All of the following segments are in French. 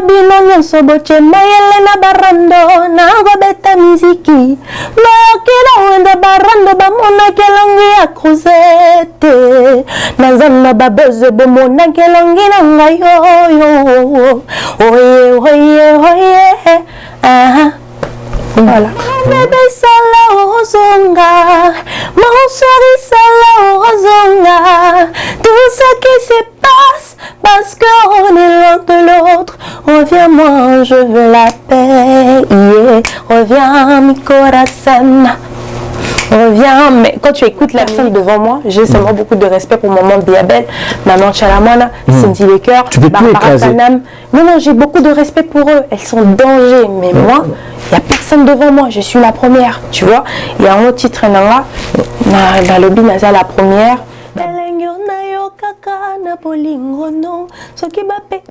bino nyonso boche mayele na barando na gobeta miziki makila wenda barando bamona kelongi ya cruzette nazana babeze bomona kelongi na ngayo oye voilà. Bébé sala ozonga, mon chéri sala ozonga. Tout ce qui se passe parce qu'on est l'un de l'autre. Reviens-moi, je veux la paix. Yeah. Reviens, mi corazón. Reviens, mais quand tu écoutes la personne devant moi, j'ai seulement beaucoup de respect pour maman Biabel, maman Chalamana, Cindy Lecoeur, Barbara Panam. Non, j'ai beaucoup de respect pour eux. Elles sont danger, mais moi, il n'y a personne devant moi, je suis la première, tu vois. Il y a un autre titre là, dans le Binaza la première.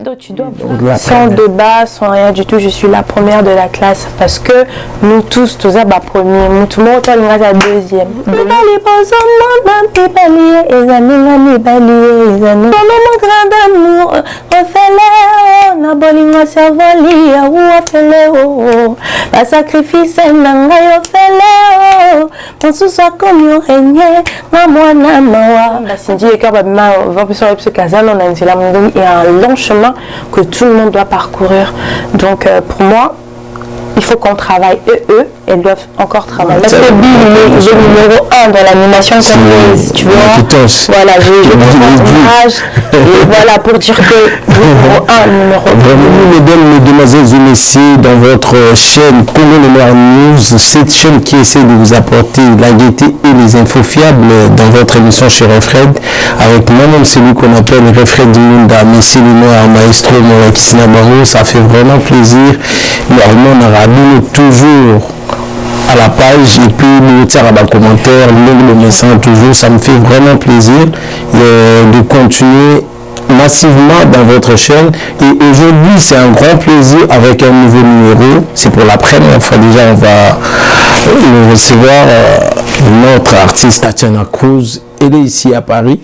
Donc tu dois voir sans débat, sans rien du tout, je suis la première de la classe parce que nous tous ça bah premier, nous tout le monde est la deuxième. Mon grand amour, refais-le, na bolingo servali ya refais-le, la sacrifice nanga yo fais-le, pour ce soit comme yo régné, na mwana mawa. Cindy et Cœur va plus sur les Kazan, on a une il y a un long chemin que tout le monde doit parcourir. Donc pour moi, il faut qu'on travaille. Eux, elles doivent encore travailler. Parce que Bill, il est numéro 1 dans l'animation congolaise, tu vois. Voilà, j'ai mon âge. Et voilà, pour dire que numéro 1, numéro 2. Vraiment, mesdames, mesdemoiselles et messieurs, dans votre chaîne Congo Noir News, cette chaîne qui essaie de vous apporter la gaieté et les infos fiables dans votre émission chez Refred, avec moi-même celui qu'on appelle Refred du Munda, Messie le Noir, Maestro, Molakisina Barou, ça fait vraiment plaisir. Normalement, on a toujours à la page et puis nous tirer à bas commentaires, le message toujours, ça me fait vraiment plaisir de continuer massivement dans votre chaîne. Et aujourd'hui c'est un grand plaisir avec un nouveau numéro. C'est pour la première fois déjà on va recevoir notre artiste Tatiana Cruz. Elle est ici à Paris.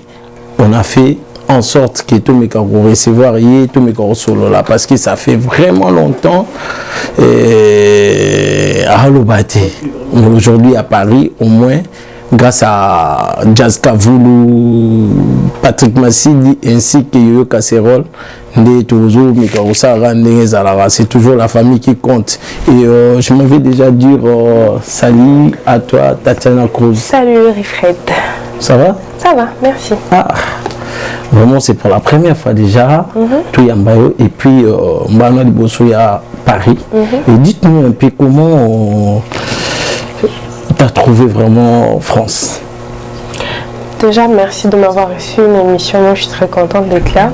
On a fait en sorte que tout le monde recevoir et tout le monde solo là parce que ça fait vraiment longtemps à Halobati. Aujourd'hui à Paris au moins grâce à Jazz Kavoulou, Patrick Massidi ainsi que Yoyo Kasserol, c'est toujours la famille qui compte. Et je m'avais déjà dire salut à toi Tatiana Cruz. Salut Rifred. Ça va? Ça va, merci. Vraiment c'est pour la première fois déjà tout Yambayo et puis Mbana Liboso à Paris. Et dites-nous un peu comment tu as trouvé vraiment France. Déjà, merci de m'avoir reçu une émission. Moi, je suis très contente d'être là.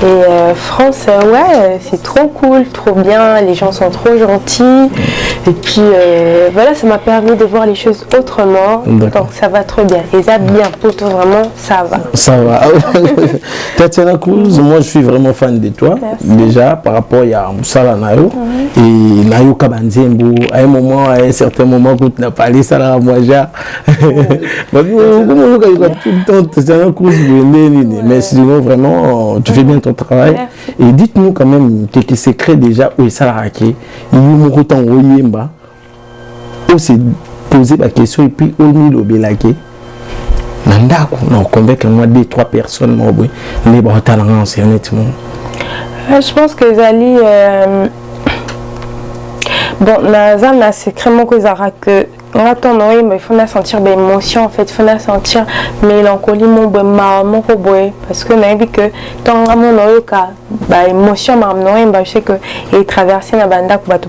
Et France, ouais, c'est trop cool, trop bien. Les gens sont trop gentils. Et puis, voilà, ça m'a permis de voir les choses autrement. Donc, ça va trop bien. Et ça, bien, pour toi, vraiment, ça va. Ça va. Tatiana Cruz, moi, je suis vraiment fan de toi. Merci. Déjà, par rapport à Moussala Nayo. Et Nayo Kabanzembo, à un moment, à un certain moment, quand tu n'as pas allé, ça l'a moi-même. Tout le temps, Tatiana Cruz, mais sinon, vraiment, tu fais bien ton travail. Merci. Et dites-nous quand même quelques secrets déjà où ça l'a raqué. Il y a eu autant de Yemba. On s'est posé la question et puis on a eu le non, combien que moi, 2-3 personnes, les Bretons, c'est honnêtement. Je pense que Zali. Bon, Nazan, c'est vraiment que Zara que. On attend, il faut sentir des émotions en fait, il faut sentir mélancolie, mon boy, parce que on a vu que tant que mon bah émotion, je sais que et traverser la banda pour va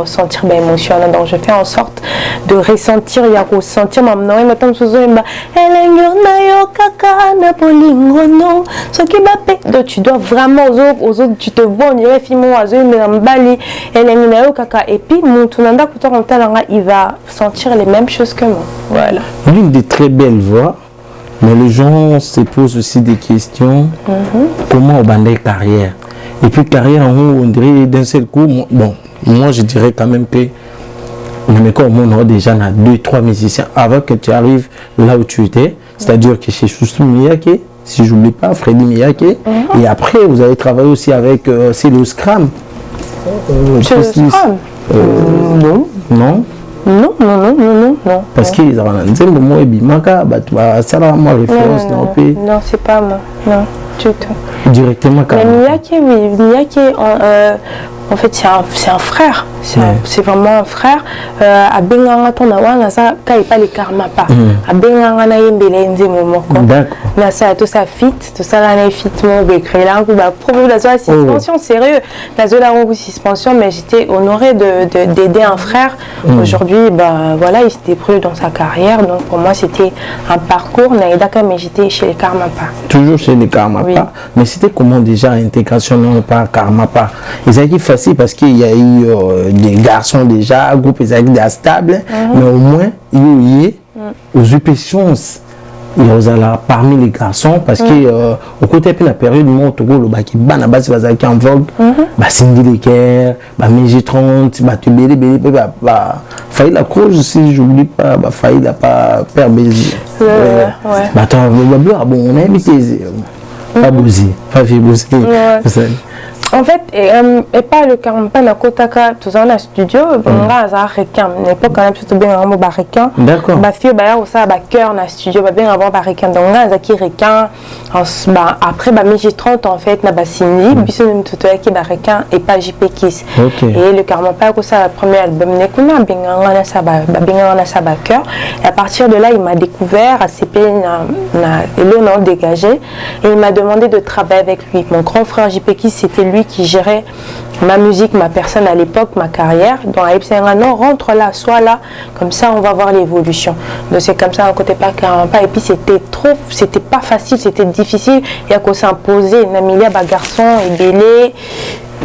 sentir des émotions, donc je fais en sorte de ressentir, il y a ressentir maintenant maintenant tu dois vraiment aux autres tu te vois on dirait film et puis mon tunanda il va sentir les mêmes choses que moi. Voilà. L'une des très belles voix, mais les gens se posent aussi des questions. Comment on bandait carrière? Et puis carrière, on dirait d'un seul coup, bon, moi je dirais quand même que on a déjà 2-3 musiciens avant que tu arrives là où tu étais, c'est-à-dire que chez Choussou Miyake, si j'oublie pas, Freddy Miyake. Et après, vous avez travaillé aussi avec c'est le Scram. C'est le Scram Non. Non. Non. Parce qu'ils ont un zéro mot et bimaka, ça va moi référence non, c'est pas moi. Non, du tout. Directement quand même. Miyake, oui. Miyake, en fait, c'est un frère. C'est vraiment un frère. À Benganga, ton awa, ça, quand il pas les karma pas. À Benganga, na yembele nzi momoko. D'accord. Na ça, tout ça fit, tout ça là, na fit mon bécré là, bah problème la suspension, sérieux. La zone là suspension, mais j'étais honorée d'aider un frère. Aujourd'hui, bah voilà, il s'était pris dans sa carrière, donc pour moi c'était un parcours. Naïdaka, mais j'étais chez les karma pas. Toujours chez les karma pas. Mais c'était comment déjà l'intégration non pas karma pas. Ils ont dit facile parce qu'il y a eu des garçons déjà, groupe ils stable, mais au moins il y a aux chance. Il y a parmi les garçons parce que au côté de la période où le baki bana basi bazaki en vogue, bah Cindy Lecker, bah Migi 30, bah Tubeli Beli, bah failli la cause si j'oublie pas, bah failli la pas père Bézi. Bah attends, bon on a habité pas Bouzi, pas Bouzi. En fait, et pas le Karmapa na Kotaka, tout ça dans le studio, on a un requin. L'époque, quand même, plutôt bien un mot requin. D'accord. Ma fille, bah, on a cœur dans le studio, bien avant requin. Donc, on a un requin. Après, Migi 30, en fait, na Bassini, puis on a tout qui requin et pas JP Kiss. Et le Karmapa, ça, le premier album, on a bien ça, cœur. Et à partir de là, il m'a découvert, à CP, il a dégagé. Et il m'a demandé de travailler avec lui. Mon grand frère JP Kiss, c'était lui qui gérait ma musique, ma personne à l'époque, ma carrière. Donc, non, rentre là, sois là, comme ça on va voir l'évolution. Donc, c'est comme ça, un côté pas carrément pas. Et puis, c'était pas facile, c'était difficile. Il y a qu'on s'imposer. Namilia, garçon, et belé.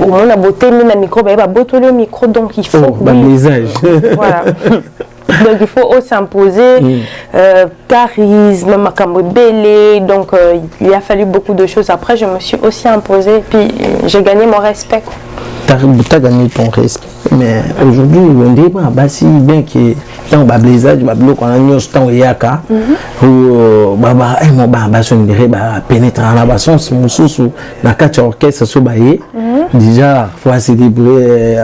Au moins, la beauté, mais la micro, bah, le micro, donc il faut. Voilà. Donc il faut aussi s'imposer, charisme, makambo belé, donc il a fallu beaucoup de choses. Après je me suis aussi imposée et puis j'ai gagné mon respect. Tu as gagné ton respect, mais aujourd'hui on dit si bien que tant blaisage, on a mis au temps yaka, ou pénétrer dans la sens sous la quatre orchestre sous baillé. Déjà, il faut célébrer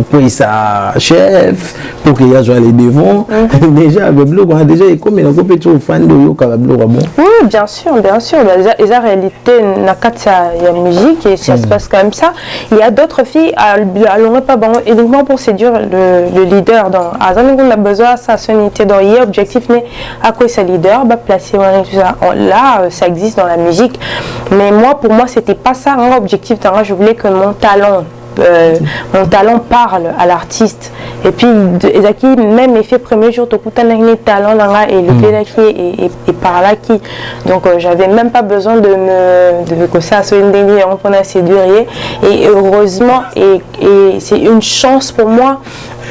pour sa chef, pour qu'il y ait les devants. Déjà, le blog, on a déjà comme il y a un petit fan de Yoka. Oui, bien sûr. Et la réalité, il y a musique et ça se passe comme ça. Il y a d'autres filles, elles pas bon, uniquement pour séduire le leader. Donc, on a besoin de sa sonité. Donc, il y a objectif, mais à quoi c'est leader, placer, tout ça. Là, ça existe dans la musique. Mais moi, pour moi, c'était pas ça un objectif. Je voulais que mon talent parle à l'artiste. Et puis, Ezaki, même effet premier jour, tu as un talent et le fait et par là qui. Donc, j'avais même pas besoin de que ça soit une délire, on a séduire. Et heureusement, et c'est une chance pour moi.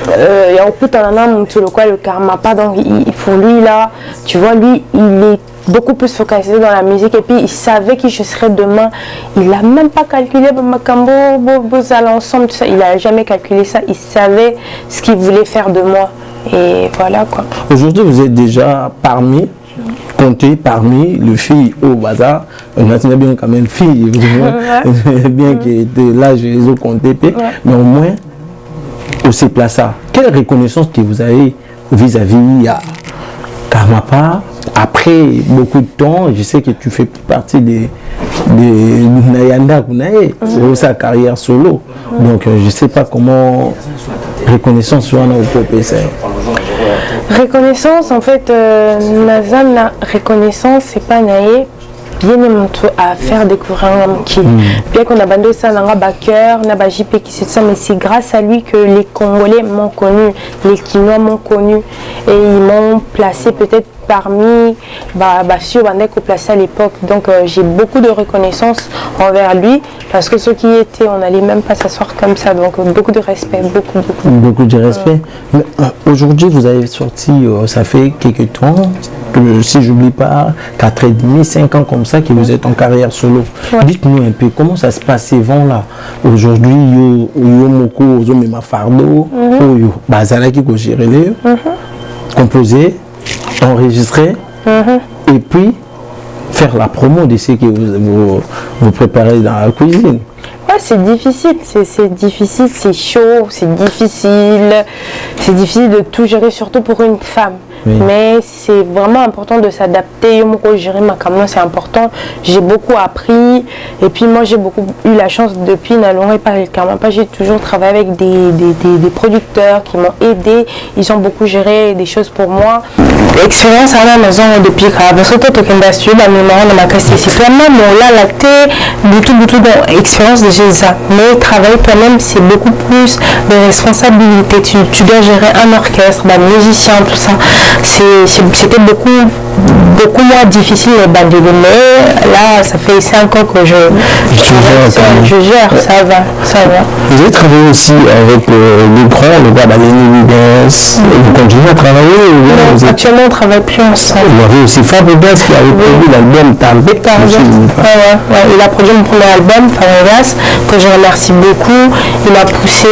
Il y a beaucoup le karma pas. Donc, pour lui, là, tu vois, lui, il est beaucoup plus focalisé dans la musique et puis il savait qui je serais demain. Il n'a même pas calculé l'ensemble, il n'a jamais calculé ça. Il savait ce qu'il voulait faire de moi et voilà quoi. Aujourd'hui vous êtes déjà compté parmi les filles au bazar. On a bien quand même filles, bien que de là je les ai comptées, mais au moins on s'est placé. Quelle reconnaissance que vous avez vis-à-vis à Karmapa? Après beaucoup de temps, je sais que tu fais partie de Nayanda Kunae, c'est sa carrière solo. Donc je ne sais pas comment reconnaissance soit au PPC. Reconnaissance, en fait, la reconnaissance, c'est pas naïf. Bien à faire découvrir un qui bien qu'on a bandé ça dans un cœur n'a pas JP qui c'est ça, mais c'est grâce à lui que les Congolais m'ont connu, les Kinois m'ont connu et ils m'ont placé peut-être parmi sur Bandeko placé à l'époque. Donc j'ai beaucoup de reconnaissance envers lui parce que ceux qui étaient, on n'allait même pas s'asseoir comme ça. Donc beaucoup de respect, beaucoup de respect. Aujourd'hui vous avez sorti, ça fait quelques temps, si j'oublie pas, 4 ans et demi, 5 ans comme ça que vous êtes en carrière solo. Dites-nous un peu comment ça se passe ces vents là. Aujourd'hui, yo moko ozomema fardo, yo bazalaki ko gérer, composer, enregistrer, et puis faire la promo de ce que vous préparez dans la cuisine. Ouais, c'est difficile, c'est chaud, c'est difficile de tout gérer, surtout pour une femme. Oui. Mais c'est vraiment important de s'adapter. Gérer ma caméra, c'est important. J'ai beaucoup appris. Et puis moi, j'ai beaucoup eu la chance depuis Naloré par le Kamapa. J'ai toujours travaillé avec des producteurs qui m'ont aidé. Ils ont beaucoup géré des choses pour moi. Expérience à la maison depuis que la mémoire de ma casse ici. Même là, la thé, beaucoup d'expérience déjà ça. Mais travailler toi-même, c'est beaucoup plus de responsabilité. Tu dois gérer un orchestre, musicien, tout ça. C'était beaucoup moins difficile mais là ça fait 5 ans que je gère, ça va. Vous avez travaillé aussi avec les grands, le roi Baleni Libens, vous continuez à travailler non, actuellement on ne travaille plus ensemble. Il y avait aussi Fab Libens qui avait produit l'album Target. Il a produit mon premier album, Favelas, que je remercie beaucoup. Il m'a poussé,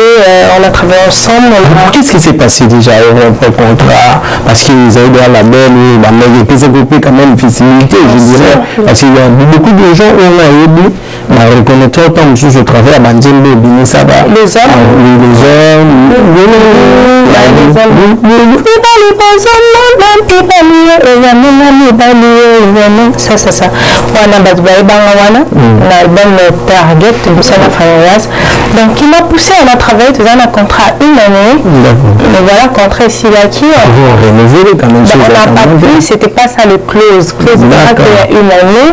on a travaillé ensemble. Qu'est-ce qui s'est passé déjà au contrat? Parce qu'ils avaient dans la belle, il peut s'occuper quand même de visibilité, je dirais. Parce qu'il y a beaucoup de gens où on a aidé, reconnaître autant je travaille à Banjembe, Binisaba. Les hommes. Ça. L'album Target, donc il m'a poussé, on a travaillé, on a contrat une année. Mais voilà, contrat ici acquis. On n'a pas pu, c'était pas ça le close. Close, c'est vrai qu'il y a une année.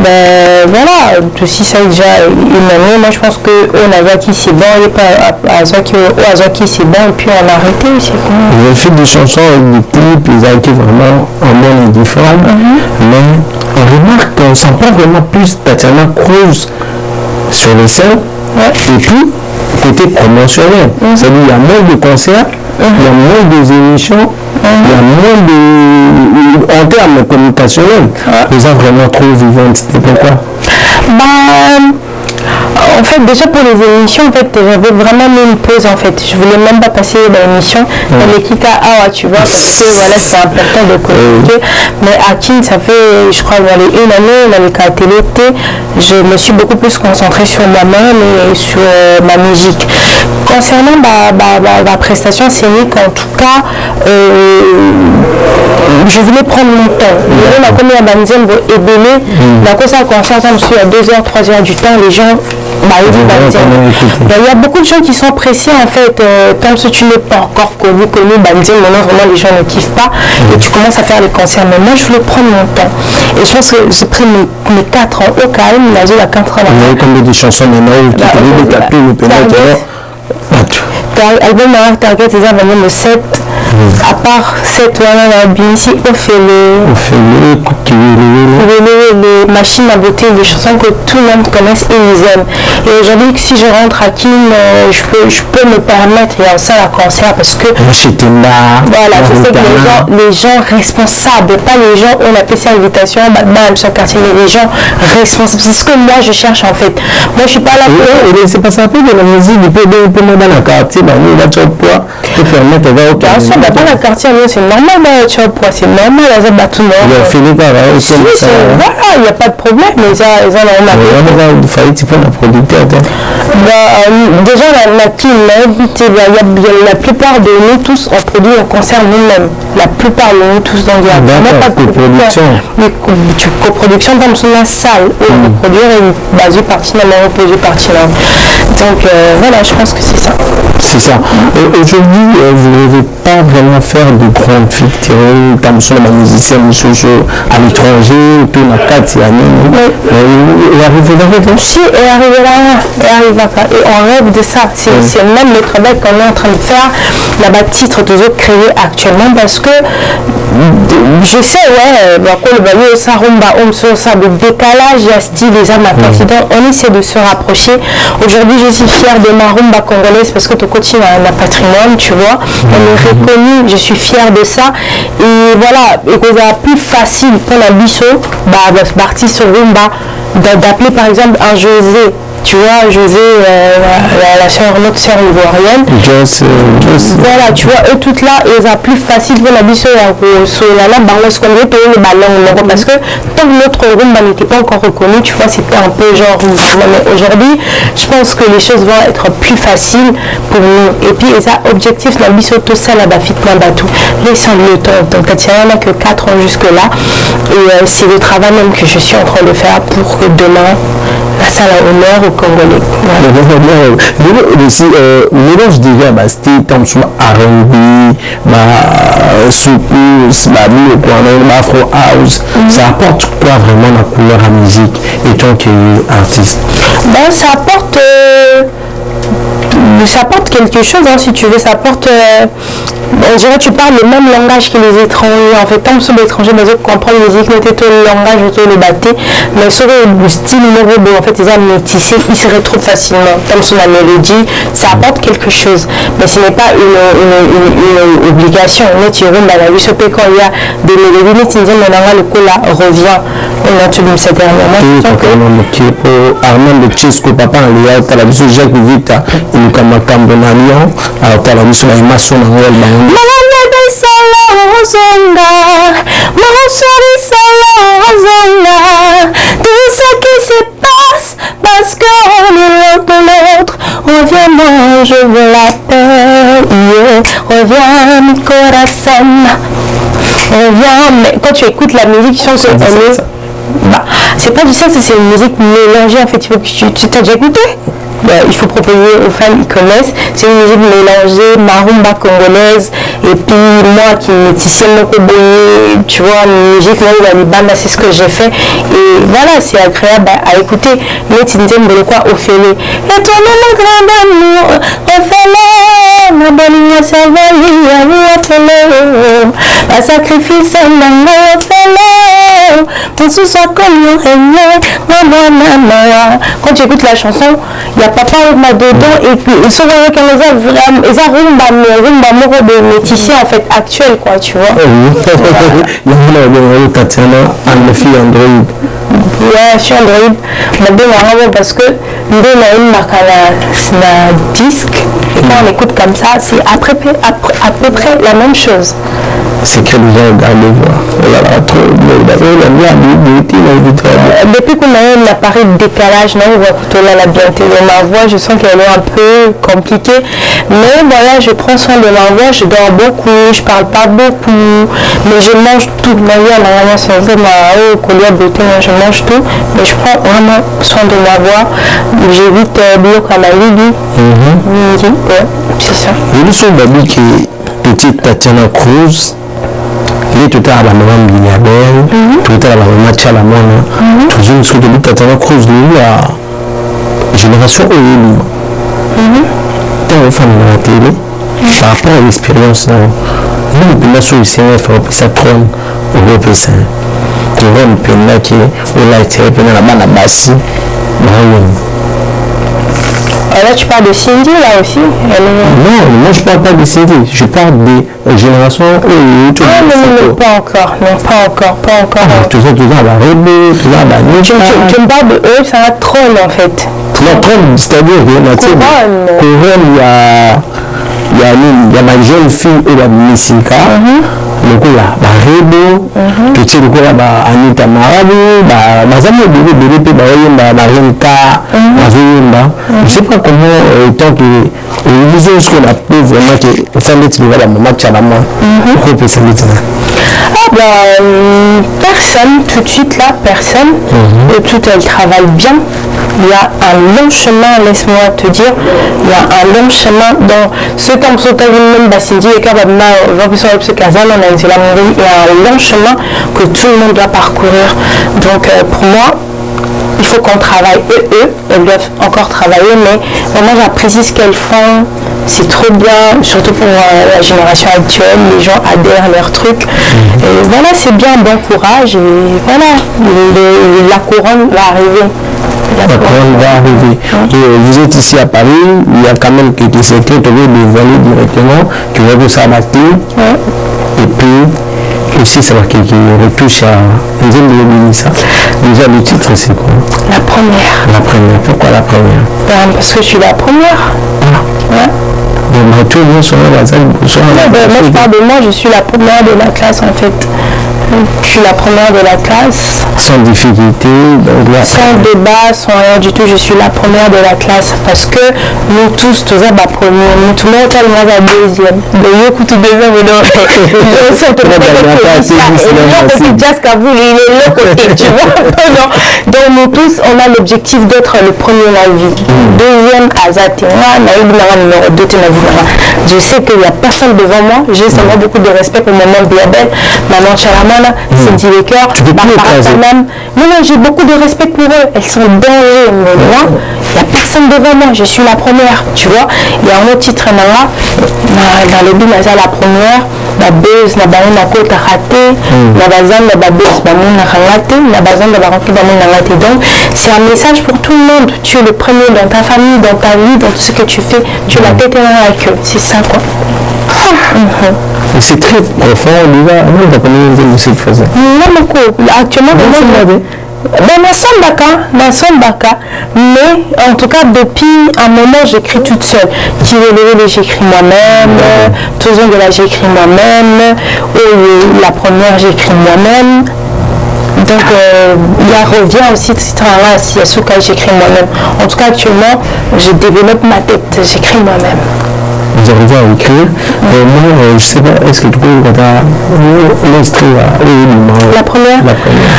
Ben voilà, si ça est déjà une année, moi je pense qu'on a acquis c'est bon, et pas à Zaki c'est bon, et puis on a arrêté, c'est bon. Vous avez fait des chansons avec des clips, ils ont été vraiment en bon et différent, mais on remarque qu'on s'en prend vraiment plus Tatiana Cruz sur les scènes, et puis côté promotionnel. C'est-à-dire qu'il y a moins de concerts, il y a moins d'émissions, il y a moins en termes communicationnels. Vous êtes vraiment trop vivante, c'était pourquoi? En fait, déjà pour les émissions, en fait, j'avais vraiment mis une pause, en fait. Je voulais même pas passer dans l'émission. Dans les Kika Awa, tu vois, parce que voilà, c'est important de communiquer. Mais à Kin, ça fait, je crois, une année, dans les cas télé, je me suis beaucoup plus concentrée sur moi-même et sur ma musique. Concernant ma prestation scénique, en tout cas, je voulais prendre mon temps. On a commis à Banzem et Bélé. La cause à concert, je suis à 2h, 3h du temps, les gens. Il y a beaucoup de gens qui sont pressés en fait, comme si tu n'es pas encore connu, Banzem, maintenant vraiment les gens ne kiffent pas et tu commences à faire les concerts. Mais moi je voulais prendre mon temps. Et je pense que j'ai pris mes 4 ans au calme, la zone à 4 ans. Vous avez combien de chansons maintenant où tu peux taper le pénal? Album Target, c'est ça, le 7. À part cette ici, les machines à beauté, les chansons que tout le monde connaisse et les aime. Et aujourd'hui, si je rentre à Kin, je peux me permettre et en salle à concert parce que voilà, je sais que les gens responsables, pas les gens, on appelle ça invitation, sur quartier, mais les gens responsables. C'est ce que moi je cherche en fait. Moi je suis pas là pour. C'est pas ça, peu de la musique, il peut dans le quartier, il va te permettre de dans le quartier, c'est normal, tu vois, c'est normal, il n'y a pas de problème, mais ça, déjà, la la plupart de nous tous, on produit, on conserve nous-mêmes. La plupart de nous tous, donc il n'y a vraiment pas de coproduction. Coproduction comme sur la salle, où on peut produire une base partie là, on produit partie là. Donc voilà, je pense que c'est ça. C'est ça. Aujourd'hui, vous ne devez pas vraiment faire de grandes victoires, comme sur la musicienne à l'étranger, puis la 4 années. Et arriver là, si, et arriver là, et on rêve de ça. C'est même le travail qu'on est en train de faire, là-bas, titre toujours créé actuellement, parce que je sais, le décalage, il y a style, les armes à accident, on essaie de se rapprocher. Aujourd'hui, je suis fière de ma rumba congolaise parce que ton coaching a un patrimoine, tu vois. Elle est reconnue, je suis fière de ça. Et voilà, et que c'est plus facile pour la bicho, artiste rumba, d'appeler par exemple un José. Tu vois, José, la notre sœur ivoirienne. Voilà, tu vois, eux toutes là, ils ont plus facile pour la biso et parce que tant que notre rumba n'était pas encore reconnu, tu vois, c'était un peu genre. Mais aujourd'hui, je pense que les choses vont être plus faciles pour nous. Et puis, ça, objectif, la biso, tout ça, là-bas, tout. Laissons le temps. Donc, il n'y en a que 4 ans jusque-là. Et c'est le travail même que je suis en train de faire pour que demain, la salle à honneur aux Congolais. Mélange déjà, c'était comme sur R&B, soukous, Afro House. Ça apporte quoi vraiment la couleur à musique et toi qui es artiste? Ben, ça apporte quelque chose, hein, si tu veux, ça apporte, on dirait que tu parles le même langage que les étrangers, en fait, tant que les étrangers, mais eux comprennent les musiques, tout le langage, tout le bâté, mais sur le style numéro 2, en fait, ils ont métissé, ils se retrouvent facilement, comme sur la mélodie, ça apporte quelque chose, mais ce n'est pas une obligation, quand il y a des mélodies, tu dis, le coup là revient, on a tout dit cette dernièrement, Armand de Chisco, papa, il y a la Jacques Vita, il kama kambo na lion atala biso na imaso na ngol bango malade sala ozonga monsori sala ozonga tout ce qui se passe parce qu'on est l'un de l'autre reviens-moi je veux la paix reviens mi corazon reviens mais quand tu écoutes la musique tu sens que c'est pas du sens, c'est une musique mélangée en fait, tu t'as déjà écouté? Il faut proposer aux femmes, ils connaissent. C'est une musique mélangée, marumba congolaise, et puis moi qui métissais mon koboye, tu vois, une musique là où la Libana, c'est ce que j'ai fait. Et voilà, c'est agréable à écouter. Mais tu disais, mais quoi, Ophélie. Et toi, mon grand amour, Ophélie, ma bonne Savali, Ophélie, ma sacrifice, ma Ophélie, mon sous-sol comme un régné, quand tu écoutes la chanson, il y a papa dedans et puis ils sont avec un rumba moro de métissé en fait actuel quoi tu vois. Il y a Tatiana, une fille Android. Ouais, je suis Android. Mais parce que nous avons une marque à disque et quand on écoute comme ça, c'est à peu près la même chose. C'est que les gens regardent voir. Depuis qu'on a un appareil de décalage, on voit plutôt là la bientôt ma voix, je sens qu'elle est un peu compliquée. Mais voilà, je prends soin de ma voix, je dors beaucoup, je parle pas beaucoup, mais je mange tout. Ma vie, normalement, c'est un peu ma collier beauté, je mange tout, mais je prends vraiment soin de ma voix. J'évite bloc à ma vie. Ouais, c'est ça. Je suis Babi qui est petite Tatiana Cruz. Il est tout à la maman Biliabel, tout à la maman Tchalamona, toujours sur le Tatiana Cruz, la génération Oyeli. Tant aux femmes de la télé, par rapport à l'expérience, nous, nous sommes ici, il faut que ça trône au groupe sain. Tu vois, le pays qui est été repris la main à Bassi, là, tu parles de Cindy, là aussi? Non, moi je parle pas de Cindy, je parle des générations non, pas encore. Tout ça, la Rebé, tout ça, la Nuit. Tu me parles de eux, ça va trône en fait. La trône, c'est-à-dire que couronne, il y a ma jeune fille et la Messika. Le coup là, la Rebo, tout ce coup là, Anita Marabu, Mazami Bébé, Marinka, Mazuyumba. Je ne sais pas comment, tant que les gens ce qu'on a pu vraiment que ça met la maman Tchalama, pourquoi on peut ça mettre personne, tout de suite là, personne. Et tout, elle travaille bien. Il y a un long chemin, laisse-moi te dire, il y a un long chemin dans ce temps même Bassindi et Kababna, il y a un long chemin que tout le monde doit parcourir. Donc pour moi, il faut qu'on travaille. Eux, elles doivent encore travailler, mais vraiment j'apprécie ce qu'elles font. C'est trop bien, surtout pour la génération actuelle, les gens adhèrent à leurs trucs. Et voilà, c'est bien, bon courage. Et voilà, la couronne va arriver. La couronne va arriver. Et vous êtes ici à Paris, il y a quand même quelques secrets que vous dévoilez directement, que vous vous abattez. Et puis, aussi savoir qui retouche à Nzembo Binissa. Déjà le titre c'est quoi? La première. La première. Pourquoi la première? Parce que je suis la première. Ouais. Moi je parle de moi, je suis la première de la classe en fait. Je suis la première de la classe. Sans difficulté, sans débat, sans rien du tout, je suis la première de la classe parce que nous tous, tous la première, nous tout le monde tellement la deuxième. D'ailleurs, écoute, deuxième, mais non, je sens que tu vois. Donc nous tous, on a l'objectif d'être le premier dans la vie. Deuxième, Azatéra, numéro 2, je sais qu'il n'y a personne devant moi, j'ai seulement beaucoup de respect pour maman Biabel, maman Chalamana, Cindy Baker, Barbara Panam. Non, j'ai beaucoup de respect pour eux, elles sont dangereuses, mais moi, il n'y a personne devant moi, je suis la première, tu vois. Il y a un autre titre dans le but, la première, la buzz, la baron, la côte raté, la bazan, la buzz, la moun, la raté, la bazan, la baron, la moun, la raté. Donc, c'est un message pour tout le monde. Tu es le premier dans ta famille, dans ta vie, dans tout ce que tu fais. Tu es la tête et la queue. C'est ça, quoi. C'est très profond, on va connaître cette phase. Non, actuellement, dans son baka, mais en tout cas depuis un moment j'écris toute seule. J'écris moi-même, toujours de la j'écris moi-même, la première j'écris moi-même. Donc il revient aussi ce travail si à ce cas j'écris moi-même. En tout cas actuellement je développe ma tête, j'écris moi-même. Vous arrivez à écrire. Moi, je ne sais pas, est-ce que tu peux l'instruire la première? La première.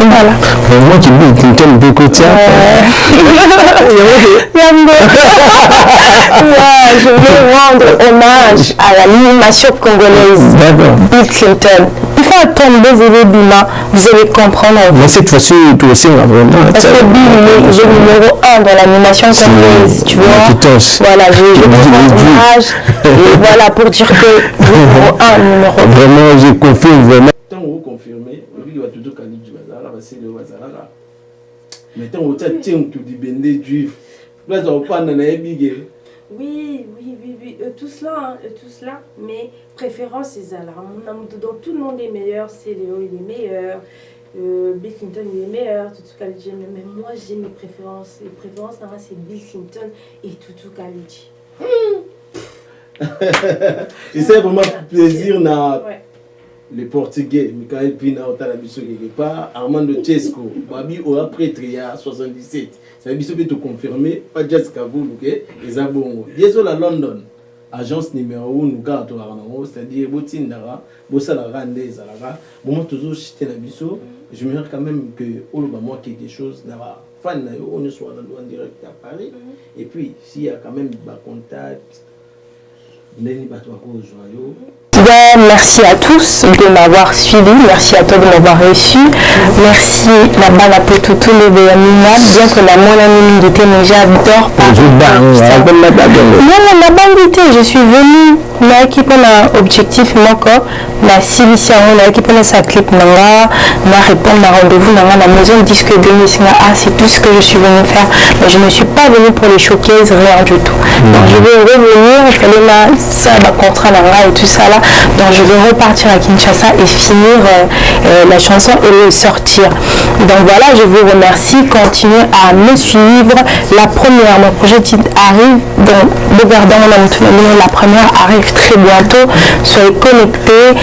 Voilà. Moi qui dis Clinton Bécotia. Je veux rendre hommage à l'animation congolaise. Bill Clinton. Il faut attendre des événements, vous allez comprendre. Mais cette fois-ci, tu aussi, vraiment. Parce que Bill est le numéro 1 dans l'animation congolaise, tu vois. Voilà, je rends hommage. Et voilà, pour dire que numéro 1, numéro 2. Vraiment, je confirme vraiment. Tant vous confirmez, il va toujours calmer du bazar, c'est le bazar là. Mais tant vous tient tout du bendé juif, là ça va pas dans les bigues. Oui, tout cela, mais préférence c'est ça. Dans tout le monde est meilleur, c'est Léo il est meilleur, Bill Clinton il est meilleur, Tutu Kalidji, mais moi j'ai mes préférences. Les préférences c'est Bill Clinton et Tutu Kalidji. Et c'est vraiment plaisir na. Ouais. Les Portugais, Michael Pina, Otalabiso quelque part, Armando Chesco, Babi aura prêtre il y a 77. Ça veut dire que tu confirmes, pas Jessica Voul, ok? Et Zabongo. Désolé à London, agence numéro 1, nous gardons c'est-à-dire Botindara, Bossala Rande, Zalara. Moi, toujours, j'étais la biso, je me dis quand même que, oh, moi, quelque chose, là, fan, on est soit en direct à Paris. Et puis, s'il y a quand même des contacts, Néni Batouako, Joyau. Merci à tous de m'avoir suivi, merci à toi de m'avoir reçu, merci la balle à Pototo le Béamina, bien que la monanimité mais j'adore pas. Non, la bandité, je suis venue, la équipe a objectif encore, la Cilicia, la équipe a sa clip, na répondre à rendez-vous dans la maison de disque de c'est tout ce que je suis venue faire, mais je ne suis pas venue pour les showcases, rien du tout. Donc je vais revenir, je vais aller ça, contrat et tout ça là. Donc je vais repartir à Kinshasa et finir la chanson et le sortir. Donc voilà, je vous remercie. Continuez à me suivre. La première, mon projet arrive. Donc regardons la première arrive très bientôt. Soyez connectés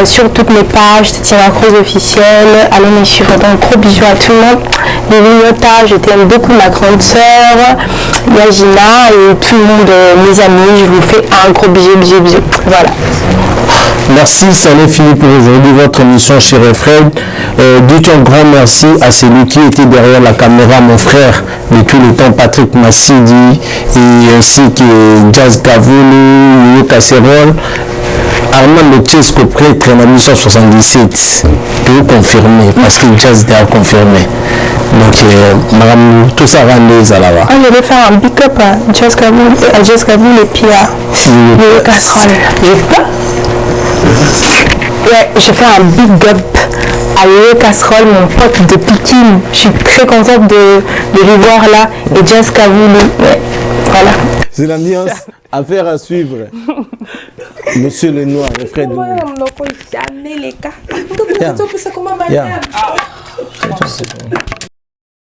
sur toutes mes pages. C'est Tina Cruz officielle. Allez me suivre. Donc gros bisous à tout le monde. Les vignotages, je t'aime beaucoup ma grande sœur, Yajina et tout le monde, mes amis. Je vous fais un gros bisou. Voilà. Merci, ça est fini pour aujourd'hui votre émission chez Fred. Dites un grand merci à celui qui était derrière la caméra, mon frère de tout le temps, Patrick Massidi, et ainsi que Jazz Kavoulou, Yo Casserole, Armand Le Chesco prêtre en 1977. Je vous confirmer, parce que Jazz a confirmé. Donc, madame, tout ça va les à la Ah, je vais faire un big up à Jessica Bull et puis à les casseroles. Ouais, je fais un big up à Léo Casserole, mon pote de Pikine. Je suis très contente de lui voir là. Et Jessica Bull, ouais, voilà. C'est l'ambiance. Affaire à suivre. Monsieur le Noir, le frère de nous. Jamais les gars.